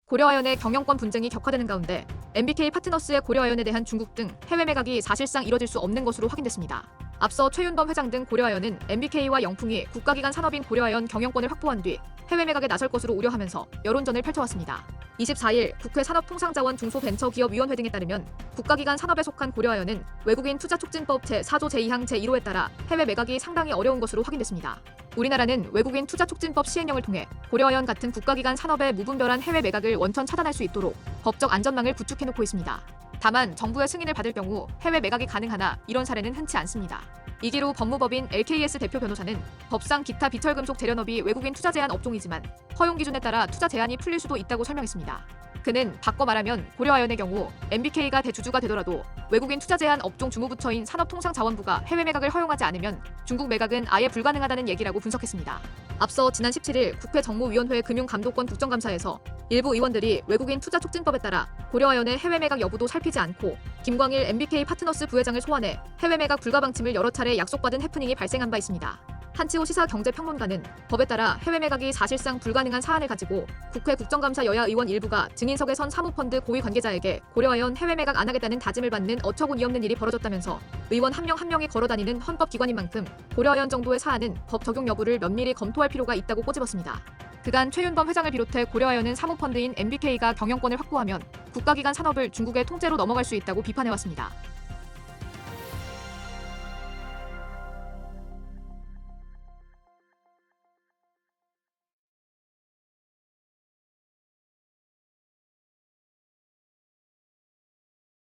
고려아연의 경영권 분쟁이 격화되는 가운데 MBK 파트너스의 고려아연에 대한 중국 등 해외 매각이 사실상 이뤄질 수 없는 것으로 확인됐습니다. 앞서 최윤범 회장 등 고려아연은 MBK와 영풍이 국가기관 산업인 고려아연 경영권을 확보한 뒤 해외 매각에 나설 것으로 우려하면서 여론전을 펼쳐왔습니다. 24일 국회 산업통상자원 중소벤처기업위원회 등에 따르면 국가기관 산업에 속한 고려아연은 외국인 투자촉진법 제4조 제2항 제1호에 따라 해외 매각이 상당히 어려운 것으로 확인됐습니다. 우리나라는 외국인 투자촉진법 시행령을 통해 고려아연 같은 국가기관 산업의 무분별한 해외 매각을 원천 차단할 수 있도록 법적 안전망을 구축해놓고 있습니다. 다만 정부의 승인을 받을 경우 해외 매각이 가능하나 이런 사례는 흔치 않습니다. 이기루 법무법인 LKS 대표 변호사는 법상 기타 비철금속 재련업이 외국인 투자 제한 업종이지만 허용 기준에 따라 투자 제한이 풀릴 수도 있다고 설명했습니다. 그는 바꿔 말하면 고려아연의 경우 MBK가 대주주가 되더라도 외국인 투자 제한 업종 주무부처인 산업통상자원부가 해외 매각을 허용하지 않으면 중국 매각은 아예 불가능하다는 얘기라고 분석했습니다. 앞서 지난 17일 국회 정무위원회 금융감독권 국정감사에서 일부 의원들이 외국인 투자촉진법에 따라 고려아연의 해외 매각 여부도 살피지 않고 김광일 MBK 파트너스 부회장을 소환해 해외 매각 불가 방침을 여러 차례 약속받은 해프닝이 발생한 바 있습니다. 한치호 시사경제평론가는 법에 따라 해외 매각이 사실상 불가능한 사안을 가지고 국회 국정감사 여야 의원 일부가 증인석에 선 사모펀드 고위 관계자에게 고려아연 해외 매각 안 하겠다는 다짐을 받는 어처구니 없는 일이 벌어졌다면서 의원 한 명 한 명이 걸어다니는 헌법기관인 만큼 고려아연 정도의 사안은 법 적용 여부를 면밀히 검토할 필요가 있다고 꼬집었습니다. 그간 최윤범 회장을 비롯해 고려아연은 사모펀드인 MBK가 경영권을 확보하면 국가기관 산업을 중국의 통째로 넘어갈 수 있다고 비판해왔습니다.